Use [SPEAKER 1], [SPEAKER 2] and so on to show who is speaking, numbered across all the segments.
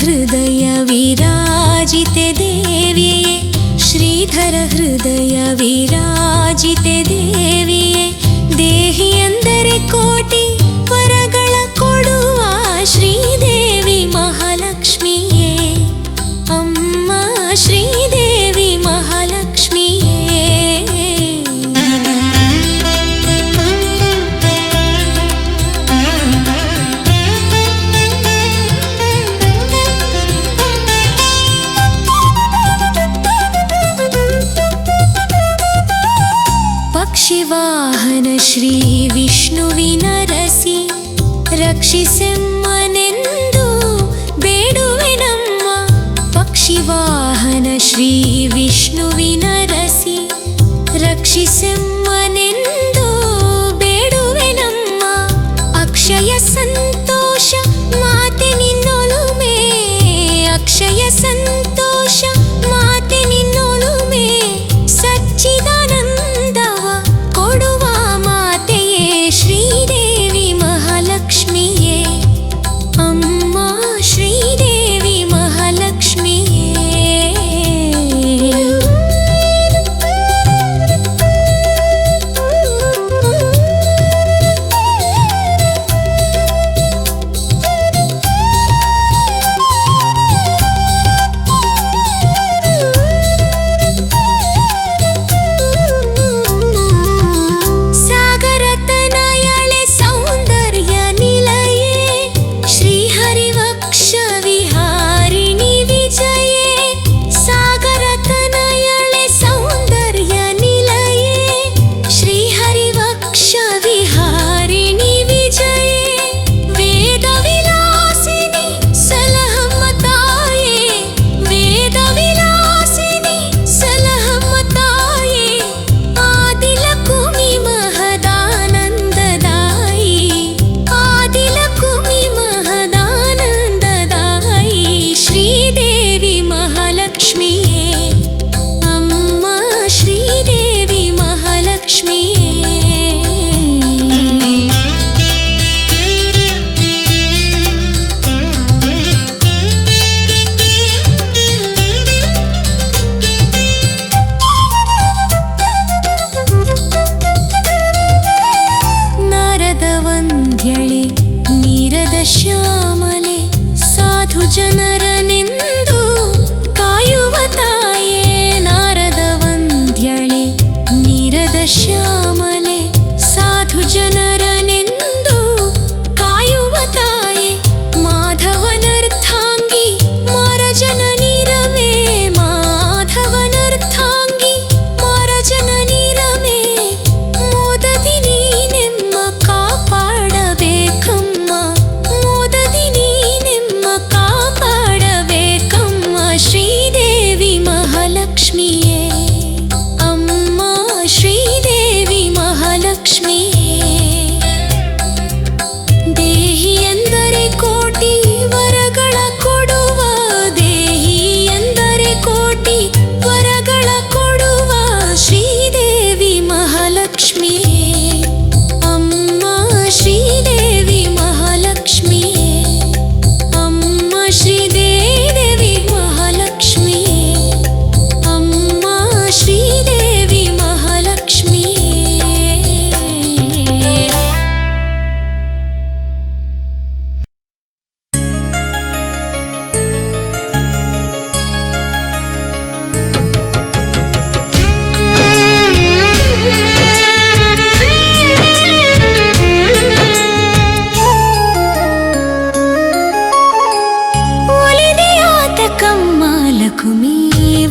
[SPEAKER 1] हृदय विराजिते देविये श्रीधर हृदय विराजिते देविये देहि अंदरे कोटि वरಗಳ ಕೊಡುವ ಶ್ರೀದೇವಿ ಮಹಾಲಕ್ಷ್ಮಿಯೇ ಅಮ್ಮ ಶ್ರೀದೇವಿ ಮಹಾಲಕ್ಷ್ಮಿಯೇ ಪಕ್ಷಿವಾಹನ ಶ್ರೀ ವಿಷ್ಣುವಿನ ರಸಿ ರಕ್ಷಿಸೆಮ್ಮನೆಂದು ಬೇಡುವೆನಮ್ಮ ಪಕ್ಷಿವಾಹನ ಶ್ರೀ ವಿಷ್ಣುವಿನ ರಸಿ ರಕ್ಷಿಸೆಮ್ಮನೆಂದು ಬೇಡುವೆನಮ್ಮ ಅಕ್ಷಯ ಸಂತೋಷ ಮಾತೆ ನಿನ್ನೊಲುಮೆ ಅಕ್ಷಯ ಸಂತೋಷ ಮಾತೆ ನಿನ್ನೊಲುಮೆ ಸಚ್ಚಿದಾನಂದವ ಕೊಡುವ ಮಾತೆಯೇ ಶ್ರೀದೇವಿ ಮಹಾಲಕ್ಷ್ಮಿಯೇ ಅಮ್ಮ ಶ್ರೀದೇವಿ ಮಹಾಲಕ್ಷ್ಮಿಯೇ ಶ್ಯಾಮಲೆ ಸಾಧು ಜನರನೆಂದು ಕಾಯುವ ತಾಯೇ ನಾರದ ವಂದ್ಯಳೆ ನೀರದ ಶ್ಯಾಮಲೆ ಸಾಧು ಜನರನೆಂದು ಕಾಯುವ ತಾಯೇ ಮಾಧವನರ್ಥಾಂಗಿ ಮಾರಜನ ನೀರಮೇ ಮಾಧವನರ್ಥಾಂಗಿ ಮಾರಜನ ನೀರಮೇ ಮೋದದಿ ನೀನೆಮ್ಮ ಕಾಪಾಡಬೇಕಮ್ಮ ಶ್ರೀದೇವಿ ಮಹಾಲಕ್ಷ್ಮಿಯೇ ಅಮ್ಮ ಶ್ರೀದೇವಿ ಮಹಾಲಕ್ಷ್ಮಿಯೇ ದೇಹಿ ಎಂದರೆ ಕೋಟಿ ವರಗಳ ಕೊಡುವ ದೇಹಿ ಎಂದರೆ ಕೋಟಿ ವರಗಳ ಕೊಡುವ ಶ್ರೀದೇವಿ ಮಹಾಲಕ್ಷ್ಮಿಯೇ ಅಮ್ಮ ಶ್ರೀದೇವಿ ಮಹಾಲಕ್ಷ್ಮಿಯೇ ಅಮ್ಮ ಶ್ರೀದೇವಿ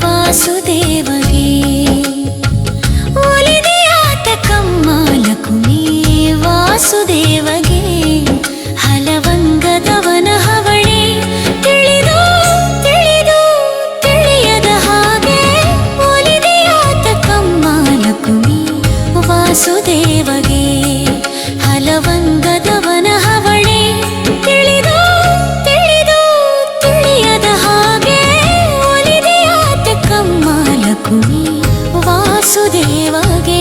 [SPEAKER 1] ವಾಸುದೇವಗೆ ಒಲಿದೆಯಾತ ಕಮ್ಮ ಲಕುಮಿ ವಾಸುದೇವಗೆ ಹಲವಂಗದವನ ಹವಳೆ ತಿಳಿದು ತಿಳಿದು ತಿಳಿಯದ ಹಾಗೆ ಒಲಿದೆಯಾತ ಕಮ್ಮ ಲಕುಮಿ ವಾಸುದೇವಗೆ ಹಲವಂಗದವನ ಹವಳೆ ತಿಳಿದು ತಿಳಿದು ತಿಳಿಯದ ಹಾಗೆ ಒಲಿದೆಯಾತ ಕಮ್ಮ ಲಕುಮಿ ವಾಸುದೇವಗೆ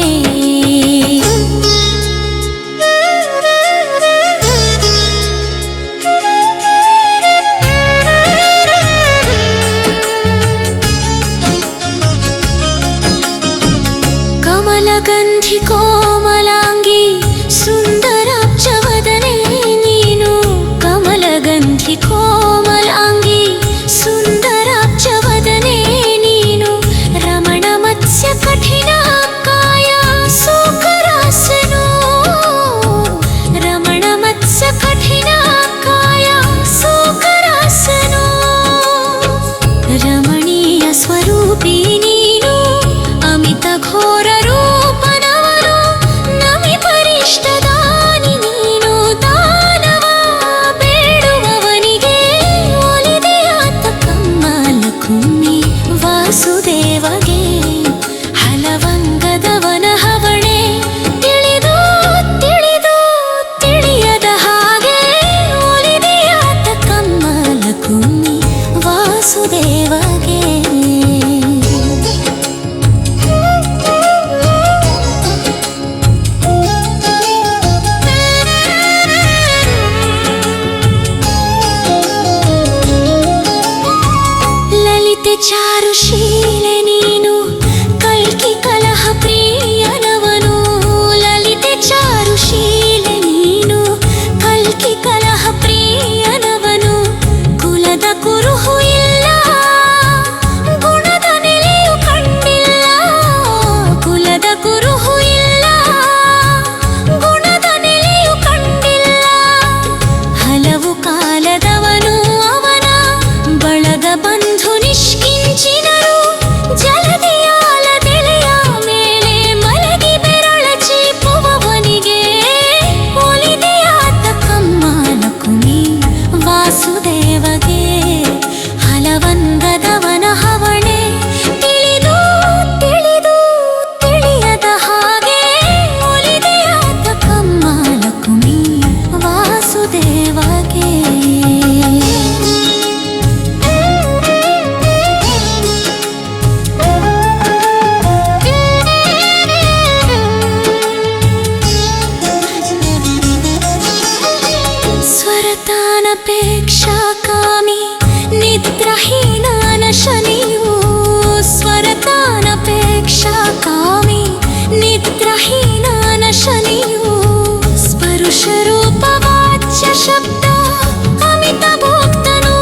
[SPEAKER 1] ಸ್ವರತಾನಪೇಕ್ಷಾ ಕಾಮಿ ನಿದ್ರಹೀನಾನ ಶನಿಯು ಸ್ವರತಾನಪೇಕ್ಷಾ ಕಾಮಿ ನಿದ್ರಹೀನಾನ ಶನಿಯು ಸ್ಪರುಶ ರೂಪ ವಾಚ್ಯ ಶಬ್ದ ಅಮಿತ ಭೋಕ್ತನು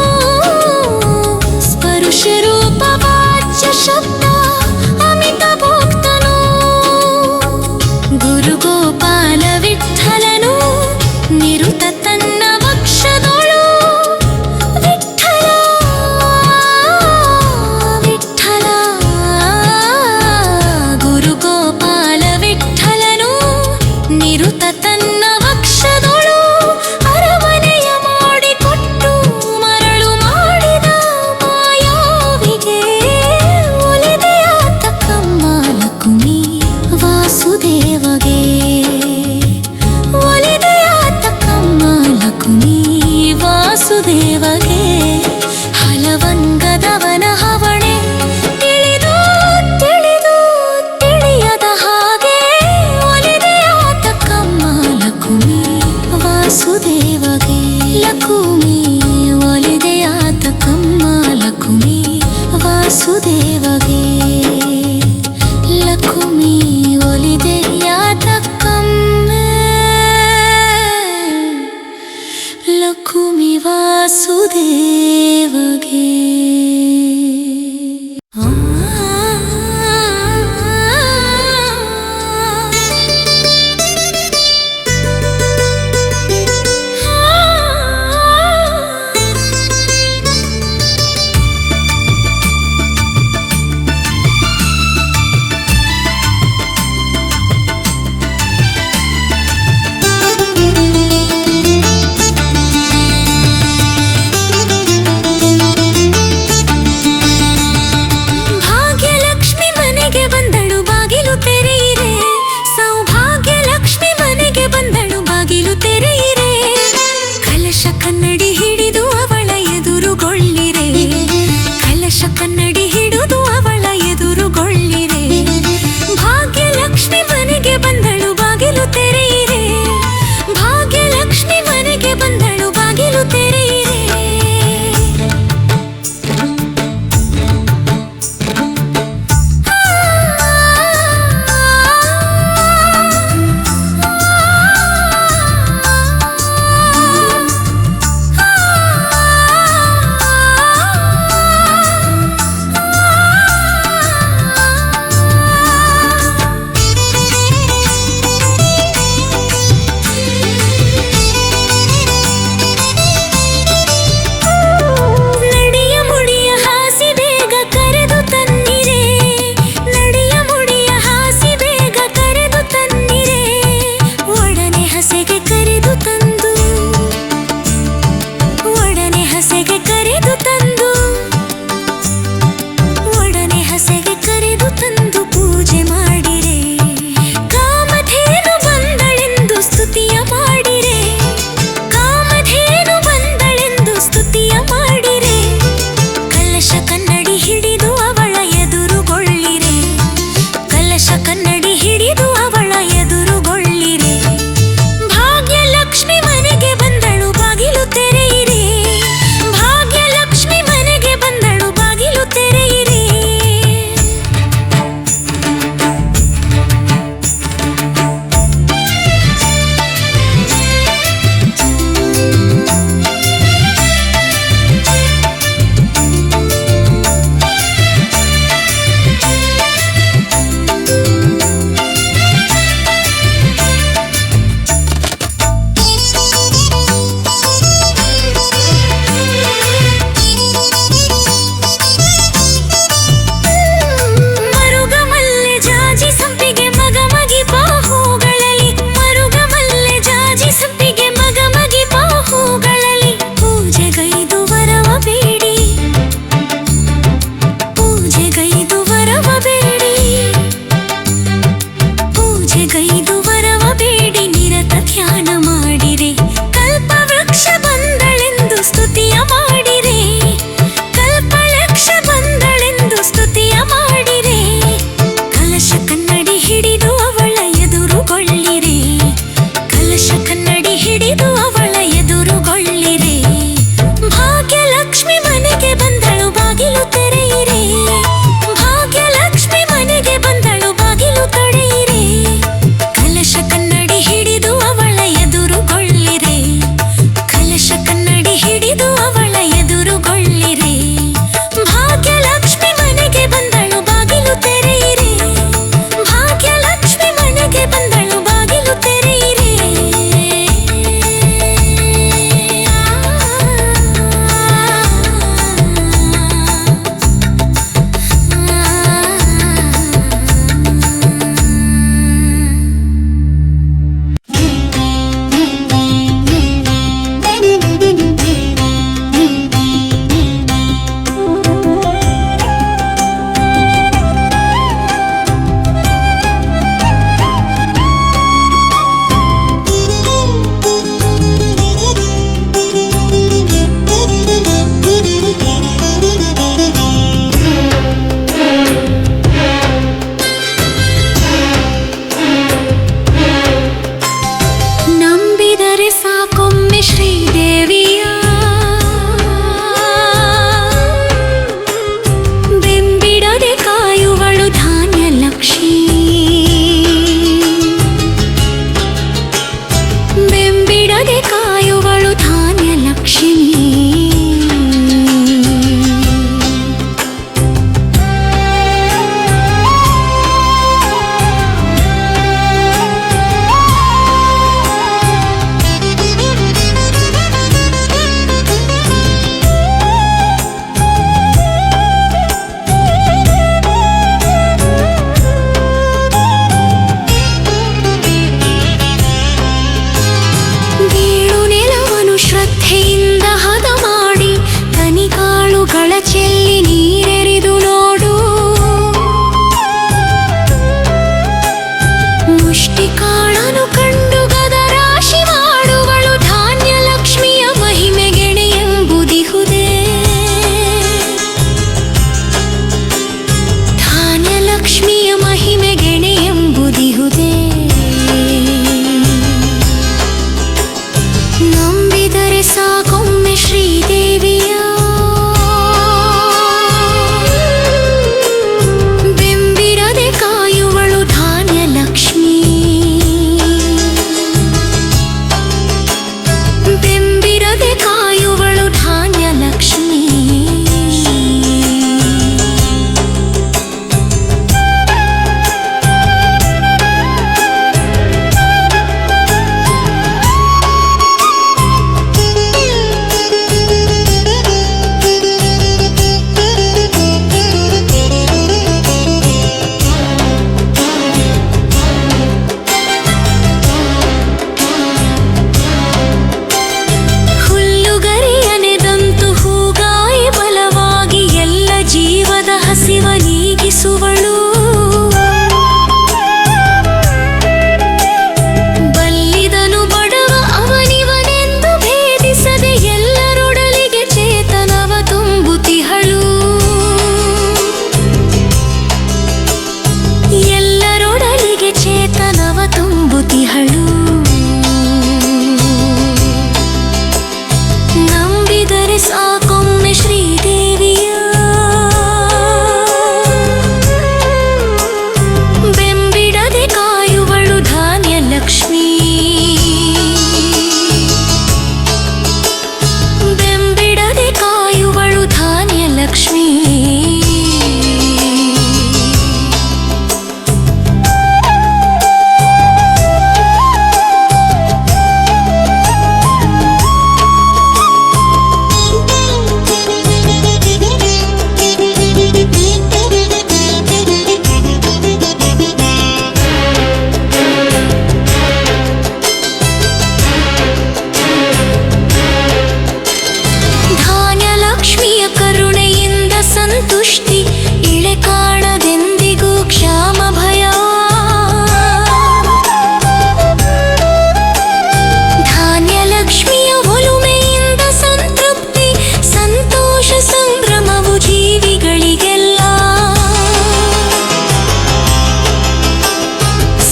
[SPEAKER 1] ಸ್ಪರುಶ ರೂಪ ವಾಚ್ಯ ಶಬ್ದ ಅಮಿತ ಭೋಕ್ತನು ಗುರು ಗೋಪಾಲ ವಿಠಲನು ನಿರುತ ತನ್ನ ವಕ್ಷದೊಳು ವಿಠಲ ವಿಠಲ ಗುರು ಗೋಪಾಲ ವಿಠಲನು ನಿರುತ ತನ್ನ ವಕ್ಷದೊಳು ಅರಮನೆಯ ಮಾಡಿಕೊಟ್ಟು ಮರಳು ಮಾಡಿದ ಮಾಯಾವಿಗೆ ಒಲಿದೆಯಾತ ಕಮ್ಮಲಕುಮಿ ವಾಸುದೇವಗೆ ಒಲಿದೆಯಾತ ಕಮ್ಮಲಕುಮಿ ವಾಸುದೇವಗೆ ಹಲವಂಗದವನ ಹವಣೆ ತಿಳಿದು ತಿಳಿದು ತಿಳಿಯದ ಹಾಗೆ ಒಲಿದೆಯಾತ ಕಮ್ಮಲಕುಮಿ ವಾಸುದೇವಗೆ ಲಕುಮಿ ಒಲಿದೆಯಾತ ಕಮ್ಮಲಕುಮಿ ವಾಸುದೇವಗೆ ಲಕುಮಿ ಒಲಿದೆಯಾತ ಕಮ್ಮ ಲಕುಮಿ ವಾಸುದೇವಗೆ ಮುಷ್ಟಿ ಕಾಳನು ಕಂಡು ಗದ ರಾಶಿ ಮಾಡುವಳು ಧಾನ್ಯ ಲಕ್ಷ್ಮಿಯ ಮಹಿಮೆಗೆಣೆಯೆಂಬುದಿಹುದೇ ಧಾನ್ಯ ಲಕ್ಷ್ಮಿಯ ಮಹಿಮೆಗೆಣೆಯೆಂಬುದಿಹುದೇ ನಂಬಿದರೆ ಸಾಕೊಮ್ಮೆ ಶ್ರೀದೇವಿಯ ಬೆಂಬಿರದೆ ಕಾಯುವಳು ಧಾನ್ಯ ಲಕ್ಷ್ಮಿ ಬೆಂಬಿರದೆ ಕಾಯುವಳು ಧಾನ್ಯ ಲಕ್ಷ್ಮಿ ಹುಲ್ಲುಗರಿಯನೆದಂತು ಹೂಗಾಯಿ ಬಲವಾಗಿ ಎಲ್ಲ ಜೀವದ ಹಸಿವ ನೀಗಿಸುವಳು ಬಲ್ಲಿದನು ಬಡವ ಅವನಿವನೆಂದು ಭೇದಿಸದೆ ಎಲ್ಲರೊಡಲಿಗೆ ಚೇತನವ ತುಂಬುತಿಹಳು ಎಲ್ಲರೊಡಲಿಗೆ ಚೇತನವ ತುಂಬುತಿಹಳು ನಂಬಿದರೆ ಸಾಕೊಮ್ಮೆ ಶ್ರೀದೇವಿಯ ಬೆಂಬಿಡದೆ ಕಾಯುವಳು ಧಾನ್ಯ ಲಕ್ಷ್ಮಿ ಬೆಂಬಿಡದೆ ಕಾಯುವಳು ಧಾನ್ಯ ಲಕ್ಷ್ಮಿ ಧಾನ್ಯ ಲಕ್ಷ್ಮಿಯ ಕರುಣೆಯಿಂದ ಸಂತುಷ್ಟಿ ಇಳೆ ಕಾಣದೆಂದಿಗೂ ಕ್ಷಾಮ ಭಯ ಧಾನ್ಯ ಲಕ್ಷ್ಮಿಯ ಒಲುಮೆಯಿಂದ ಸಂತೃಪ್ತಿ ಸಂತೋಷ ಸಂಭ್ರಮವು ಜೀವಿಗಳಿಗೆಲ್ಲ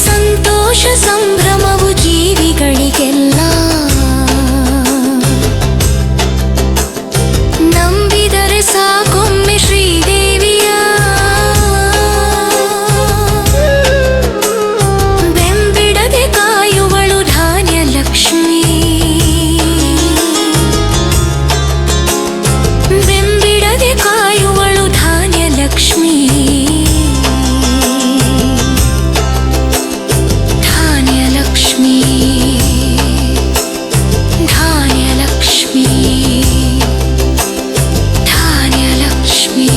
[SPEAKER 1] ಸಂತೋಷ ಸಂಭ್ರಮವು ಜೀವಿಗಳಿಗೆಲ್ಲ ನಂಬಿದರೆ ಸಾಕೊಮ್ಮೆ ಶ್ರೀದೇವಿಯ ಬೆಂಬಿಡದೆ ಕಾಯುವಳು ಧಾನ್ಯ ಲಕ್ಷ್ಮಿ ಬೆಂಬಿಡದೆ ಕಾಯುವಳು ಧಾನ್ಯ ಲಕ್ಷ್ಮಿ ಧಾನ್ಯ ಲಕ್ಷ್ಮಿ ಧಾನ್ಯ ಲಕ್ಷ್ಮಿ ಧಾನ್ಯ ಲಕ್ಷ್ಮಿ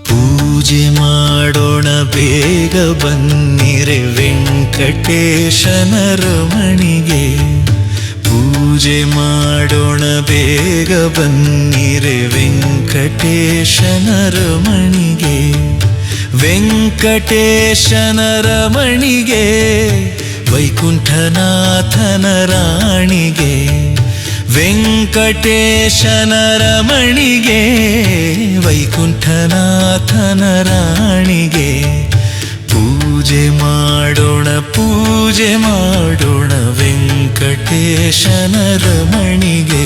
[SPEAKER 2] ಪೂಜೆ ಮಾಡೋಣ ಬೇಗ ಬನ್ನಿರೆ ವೆಂಕಟೇಶನ ರಮಣಿಗೆ ಪೂಜೆ ಮಾಡೋಣ ಬೇಗ ಬನ್ನಿರೆ ವೆಂಕಟೇಶನ ರಮಣಿಗೆ ವೆಂಕಟೇಶನ ರಮಣಿಗೆ ವೈಕುಂಠನಾಥನ ರಾಣಿಗೆ ವೆಂಕಟೇಶನ ರಮಣಿಗೆ ವೈಕುಂಠನಾಥನ ರಾಣಿಗೆ ಪೂಜೆ ಮಾಡೋಣ ವೆಂಕಟೇಶನ ರಮಣಿಗೆ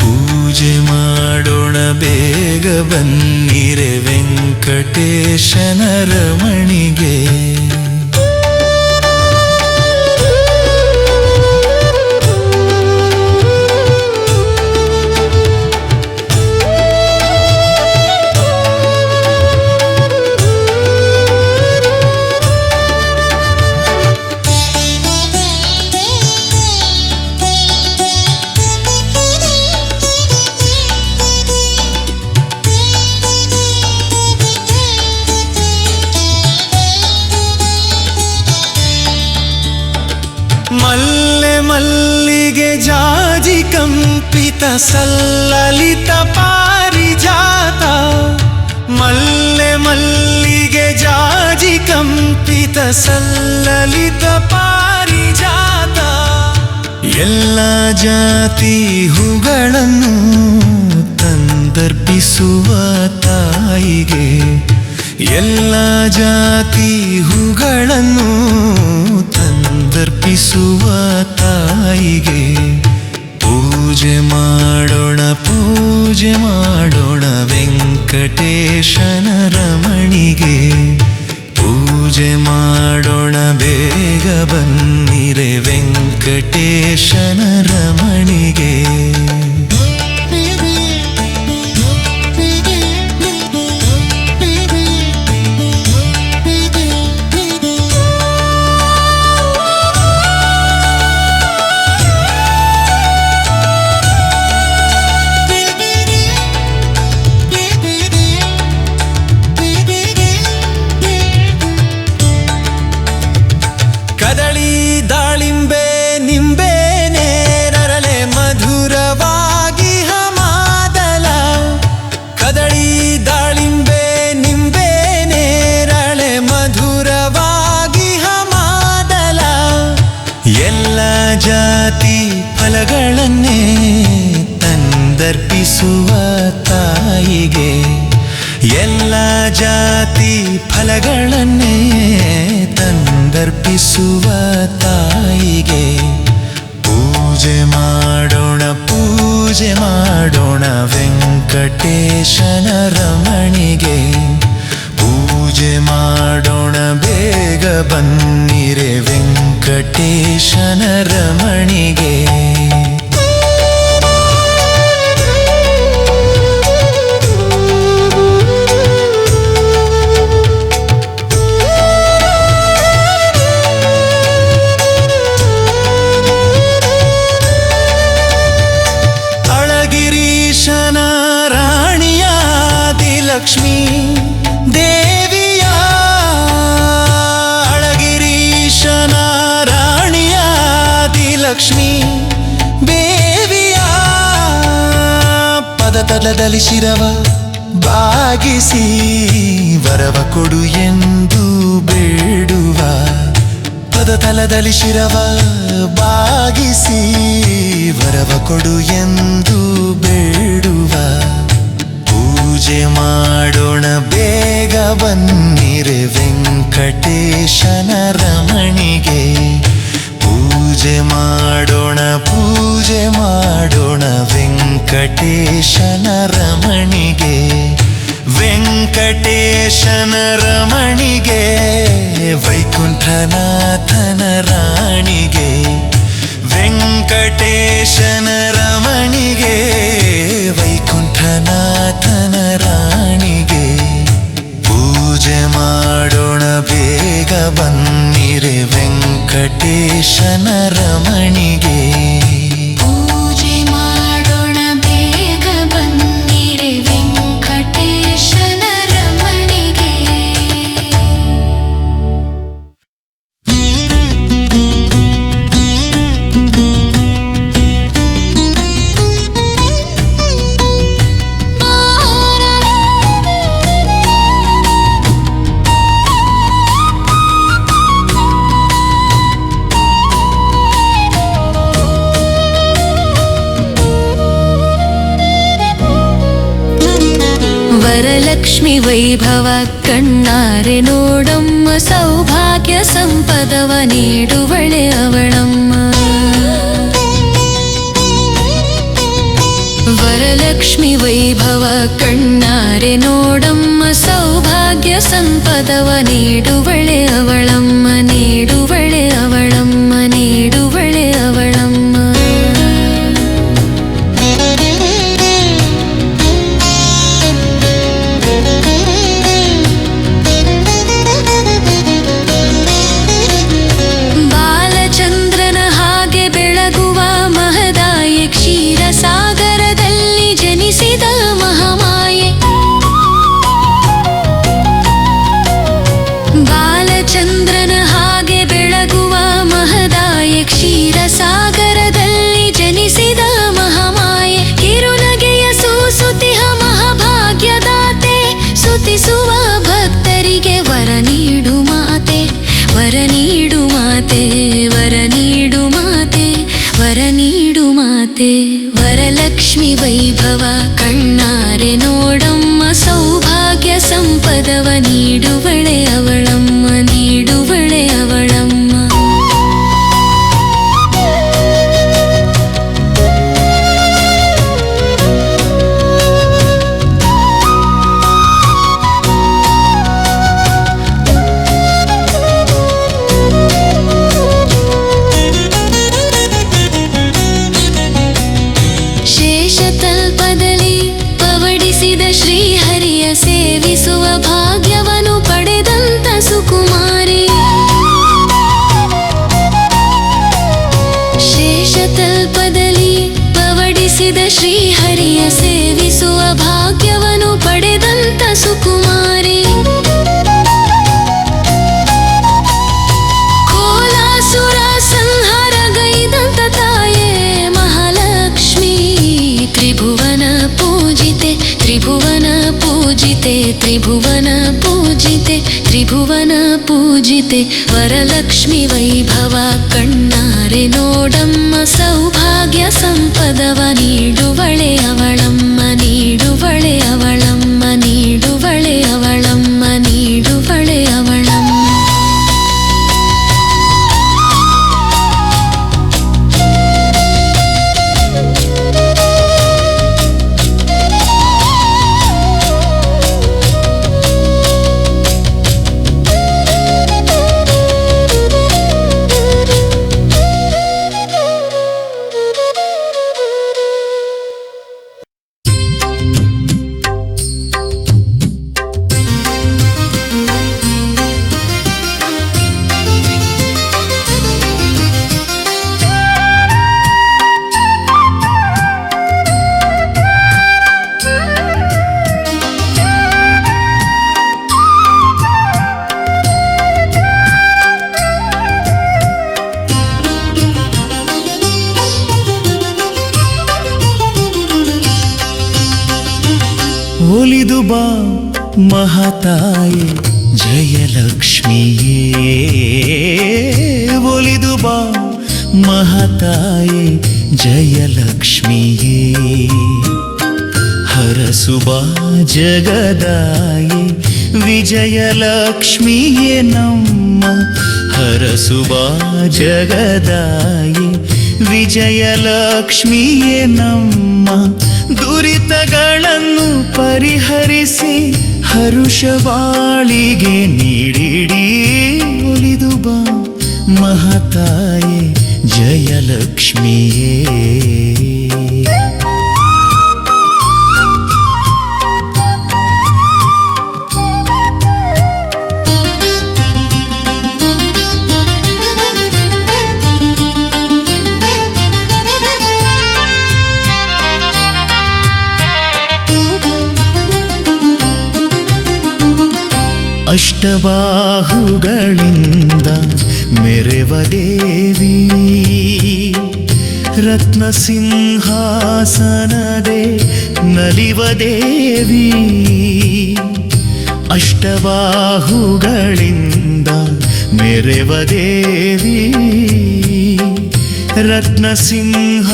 [SPEAKER 2] ಪೂಜೆ ಮಾಡೋಣ ಬೇಗ ಬನ್ನಿರೆ ವೆಂಕಟೇಶನ ರಮಣಿಗೆ ಸಲ್ಲಲಿತ ಪಾರಿಜಾತ ಮಲ್ಲೆ ಮಲ್ಲಿಗೆ ಜಾಜಿ ಕಂಪಿತ ಸಲ್ಲಲಿತ ಪಾರಿಜಾತ ಎಲ್ಲ ಜಾತಿ ಹೂಗಳನ್ನು ತಂದರ್ಪಿಸುವ ತಾಯಿಗೆ ಎಲ್ಲ ಜಾತಿ ಹೂಗಳನ್ನು ತಂದರ್ಪಿಸುವ ತಾಯಿಗೆ ಪೂಜೆ ಮಾಡೋಣ ಪೂಜೆ ಮಾಡೋಣ ವೆಂಕಟೇಶನ ರಮಣಿಗೆ ಪೂಜೆ ಮಾಡೋಣ ಬೇಗ ಬನ್ನಿರೆ ವೆಂಕಟೇಶನ ರಮಣಿಗೆ ಕದಳಿ ದಾಳಿಂಬೆ ನಿಂಬೆ ನೇರಳೆ ಮಧುರವಾಗಿ ಹಮಾದಲ ಕದಳಿ ದಾಳಿಂಬೆ ನಿಂಬೆ ನೇರಳೆ ಮಧುರವಾಗಿ ಹಮಾದಲ ಎಲ್ಲ ಜಾತಿ ಫಲಗಳನ್ನೇ ತಂದರ್ಪಿಸುವ ತಾಯಿಗೆ ಎಲ್ಲ ಜಾತಿ ಫಲಗಳನ್ನೇ ತಂದರ್ಪಿಸುವ ತಾಯಿಗೆ ಪೂಜೆ ಮಾಡೋಣ ಪೂಜೆ ಮಾಡೋಣ ವೆಂಕಟೇಶನ ರಮಣಿಗೆ ಪೂಜೆ ಮಾಡೋಣ ಬೇಗ ಬನ್ನಿರೆ ವೆಂಕಟೇಶನ ರಮಣಿಗೆ ಲಕ್ಷ್ಮೀ ದೇವಿಯ ಅಳಗಿರೀಶನ ರಾಣಿಯಾದಿ ಲಕ್ಷ್ಮೀ ದೇವಿಯ ಪದತಲದಲ್ಲಿ ಶಿರವ ಬಾಗಿಸಿ ವರವ ಕೊಡು ಎಂದು ಬೇಡುವ ಪದತಲದಲ್ಲಿ ಶಿರವ ಬಾಗಿಸಿ ವರವ ಕೊಡು ಎಂದು ಬೇಡುವ ಪೂಜೆ ಮಾಡೋಣ ಬೇಗ ಬನ್ನಿರೆ ವೆಂಕಟೇಶನ ರಮಣಿಗೆ ಪೂಜೆ ಮಾಡೋಣ ವೆಂಕಟೇಶನ ರಮಣಿಗೆ ವೆಂಕಟೇಶನ ರಮಣಿಗೆ ವೈಕುಂಠನಾಥನ ರಾಣಿಗೆ ವೆಂಕಟೇಶನ ರಮಣಿಗೆ ವೈಕುಂಠನಾಥನ ರಾಣಿಗೆ ಪೂಜೆ ಮಾಡೋಣ ಬೇಗ ಬನ್ನಿರೆ ವೆಂಕಟೇಶನ ರಮಣಿಗೆ
[SPEAKER 1] ಪೂಜೆ ಮಾಡೋಣ ಬೇಗ ಬನ್ನಿರೆ ವೆಂಕಟೇಶನ ರಮಣಿಗೆ ವರಲಕ್ಷ್ಮಿ ವೈಭವ ಕಣ್ಣಾರೆ ನೋಡಮ್ಮ ಸೌಭಾಗ್ಯ ಸಂಪದವ ನೀಡುವಳೆ ಅವಳಮ್ಮ ವರಲಕ್ಷ್ಮಿ ವೈಭವ ಕಣ್ಣಾರೆ ನೋಡಮ್ಮ ಸೌಭಾಗ್ಯ ಸಂಪದವ ನೀಡುವಳೆ ಅವಳಮ್ಮ ನೀಡುವಳೆ ಅವಳಮ್ಮ ನೀಡುವಳೆ ಅವಳಮ್ಮ ಬಾಲಚಂದ್ರನ ಹಾಗೆ ಬೆಳಗುವ ಮಹದಾಯಿ ಕ್ಷೀರ ಸಾಗರದಲ್ಲಿ ಜನಿಸಿದ ಮಹಾಮಾಯೆ ಬಾಲಚಂದ್ರನ ವರ ನೀಡು ಮಾತೆ, ವರ ನೀಡು ಮಾತೆ. ವರಲಕ್ಷ್ಮಿ ವೈಭವ ಕಣ್ಣಾರೆ ನೋಡಮ್ಮ, ಸೌಭಾಗ್ಯ ಸಂಪದವ ನೀಡುವಳೆ ಅವಳಮ್ಮ, ನೀಡುವಳೆ ಅವಳಮ್ಮ. ಶೇಷತಲ್ಪದಲ್ಲಿ ಪವಡಿಸಿದ ಶ್ರೀಹರಿಯ ಸೇವಿಸುವ ಭಾಗ್ಯವನ್ನು ಪಡೆದಂತ ಸುಕುಮಾರಿ. ಶೇಷತಲ್ಪದಲ್ಲಿ ಪವಡಿಸಿದ ಶ್ರೀಹರಿಯ ಸೇವಿಸುವ ಭಾಗ್ಯವನ್ನು ಪಡೆದಂತ ಸುಕುಮಾರಿ. ಕೋಲಾಸುರ ಸಂಹಾರಗೈದಂತ ತಾಯೇ ಮಹಾಲಕ್ಷ್ಮಿ. ತ್ರಿಭುವನ ಪೂಜಿತೆ, ತ್ರಿಭುವನ ಪೂಜಿತೆ, ತ್ರಿಭುವನ ಪೂಜಿತೆ, ತ್ರಿಭುವನ ಪೂಜಿತೆ. ವರಲಕ್ಷ್ಮಿ ವೈಭವ ಕಣ್ಣಾರೆ ನೋಡಮ್ಮ, ಸೌಭಾಗ್ಯ ಸಂಪದವ ನೀಡುವಳೆ ಅವಳಮ್ಮ, ನೀಡುವಳೆ ಅವಳಮ್ಮ, ನೀಡುವಳೆ ಅವಳಮ್ಮ, ನೀಡುವಳೆ ಅವಳಮ್ಮ.
[SPEAKER 2] ಒಲಿದು ಬಾ ಮಹಾತಾಯೆ ಜಯಲಕ್ಷ್ಮಿಯೇ, ಒಲಿದು ಬಾ ಮಹಾತಾಯೆ ಜಯಲಕ್ಷ್ಮಿಯೇ. ಹರಸುಬಾ ಜಗದಾಯೆ ವಿಜಯಲಕ್ಷ್ಮಿಯೇ ನಮ್ಮ, ಹರಸುಬಾ ಜಗದಾಯೆ ವಿಜಯಲಕ್ಷ್ಮಿಯೇ ನಮ್ಮ. ದುರಿತಗಳನ್ನು ಪರಿಹರಿಸಿ ಹರುಷವಾಳಿಗೆ ನೀಡಿಡಿ. ಒಲಿದು ಬಾ ಮಹಾತಾಯೆ ಜಯಲಕ್ಷ್ಮಿಯೇ. ಅಷ್ಟಬಾಹುಗಳಿಂದ ಮೆರೆವ ದೇವಿ, ರತ್ನ ಸಿಂಹಾಸನದೆ ನಲಿವ ದೇವಿ. ಅಷ್ಟಬಾಹುಗಳಿಂದ ಮೆರೆವ ದೇವಿ, ರತ್ನ ಸಿಂಹಾಸನದೆ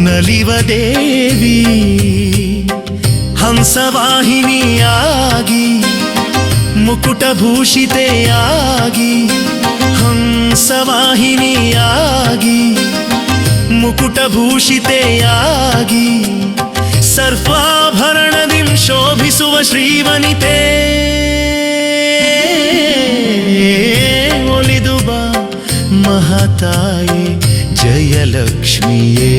[SPEAKER 2] ನಲಿವ ದೇವಿ. ಹಂಸವಾಹಿನಿಯಾಗಿ ಮುಕುಟಭೂಷಿತೆಯಾಗಿ, ಹಂಸವಾಹಿನಿಯಾಗಿ ಮುಕುಟಭೂಷಿತೆಯಾಗಿ, ಸರ್ವಾಭರಣದಿ ಶೋಭಿಸುವ ಶ್ರೀವನಿತೆ. ಒಲಿದು ಬಾ ಮಹಾತಾಯೆ ಜಯಲಕ್ಷ್ಮಿಯೇ.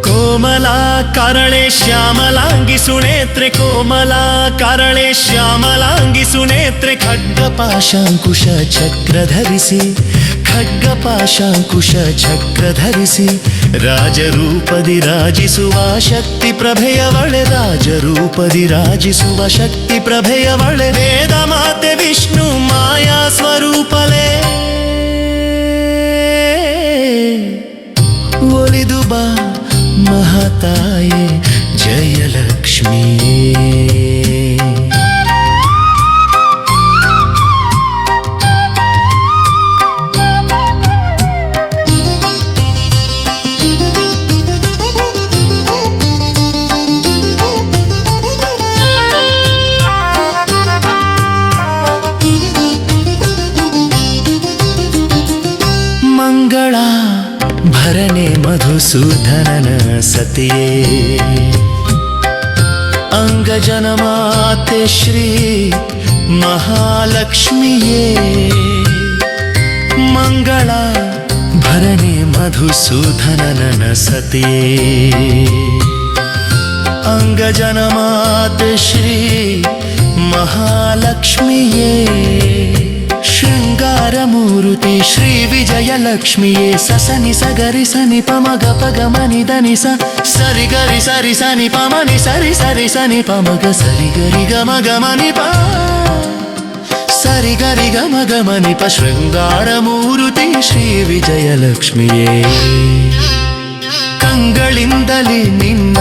[SPEAKER 2] ಕೋಮಲಾ ಕರಳೆ ಶ್ಯಾಮಲಾಂಗಿ ಸುನೇತ್ರೆ, ಕೋಮಲಾ ಕರಳೆ ಶ್ಯಾಮಲಾಂಗಿ ಸುನೇತ್ರೆ. ಖಡ್ಗ ಪಾಶಾಂಕುಶ ಚಕ್ರ ಧರಿಸಿ, ಖಡ್ಗ ಪಾಶಾಂಕುಶ ಚಕ್ರ ಧರಿಸಿ ರಾಜರೂಪದಿ ರಾಜಿಸುವ ಶಕ್ತಿ ಪ್ರಭೆಯವಳೆ, ರಾಜರೂಪದಿ ರಾಜಿಸುವ ಶಕ್ತಿ ಪ್ರಭೆಯವಳೆ, ವೇದ ಮಾತೆ ವಿಷ್ಣು ಮಾಯಾ ಸ್ವರೂಪಲೇ. ಒಲಿದು ಬಾ ಮಹಾತಾಯೆ ಜಯಲಕ್ಷ್ಮಿಯೇ. ಮಂಗಳ ಭರಣೆ ಮಧುಸೂದನನ ಸತಿಯೇ, ಅಂಗಜನ ಮಾತೆ ಶ್ರೀ ಮಹಾಲಕ್ಷ್ಮಿಯೇ. ಮಂಗಳ ಭರಣೆ ಮಧುಸೂದನನ ಸತಿಯೇ, ಅಂಗಜನ ಮಾತೆ ಶ್ರೀ ಮಹಾಲಕ್ಷ್ಮಿಯೇ. ಶೃಂಗಾರ ಮೂರುತಿ ಶ್ರೀ ವಿಜಯಲಕ್ಷ್ಮಿಯೇ, ಸಸನಿ ಸಗರಿ ಸನಿ ಪಮಗ ಪಗ ಮನಿ ಧನಿ ಸ ಸರಿ ಗರಿ ಸರಿ ಸನಿ ಪಮನಿ ಸರಿ ಸರಿ ಸನಿ ಪಮಗ ಸರಿ ಗರಿ ಗಮ ಗಮನಿ ಪ ಸರಿ ಗರಿ ಗಮ ಗಮನಿ ಪ. ಶೃಂಗಾರ ಮೂರುತಿ ಶ್ರೀ ವಿಜಯಲಕ್ಷ್ಮಿಯೇ, ಕಂಗಳಿಂದಲೇ ನಿನ್ನ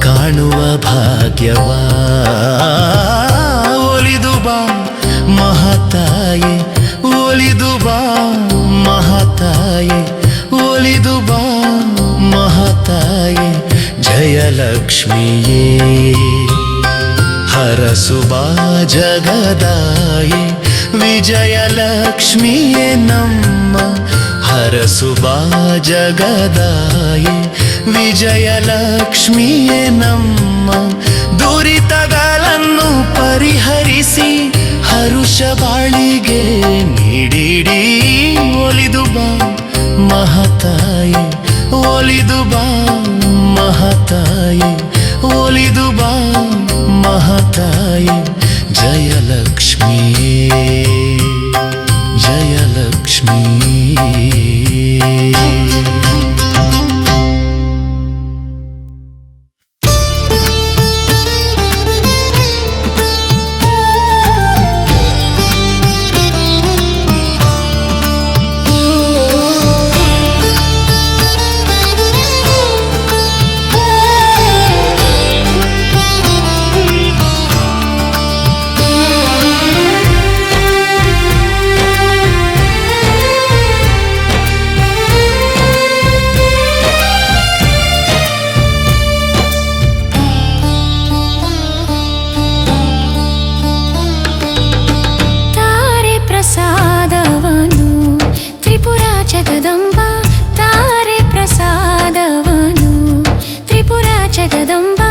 [SPEAKER 2] ಕಾಣುವ ಭಾಗ್ಯವಾ. ಒಲಿದು ಬಾ ಮಹಾತಾಯೆ, ಒಲಿದು ಬಾ ಮಹಾತಾಯೆ, ಒಲಿದು ಬಾ ಮಹಾತಾಯೆ ಜಯಲಕ್ಷ್ಮಿಯೇ. ಹರಸು ಬಾ ಜಗದಾಯೆ ವಿಜಯಲಕ್ಷ್ಮಿಯೇ ನಮ್ಮ, ಹರಸು ಬಾ ಜಗದಾಯೆ ವಿಜಯಲಕ್ಷ್ಮಿಯೇ ನಮ್ಮ. ದುರಿತಗಳನ್ನು ಪರಿಹರಿಸಿ ಹರುಷ ಬಾಳಿಗೆ ನೀಡಿಡಿ. ಒಲಿದು ಬಾ ಮಹಾತಾಯೆ, ಒಲಿದು ಬಾ ಮಹಾತಾಯೆ, ಒಲಿದು ಬಾ ಮಹಾತಾಯೆ ಜಯಲಕ್ಷ್ಮಿಯೇ, ಜಯಲಕ್ಷ್ಮಿಯೇ.
[SPEAKER 1] ಜಗದಂಬ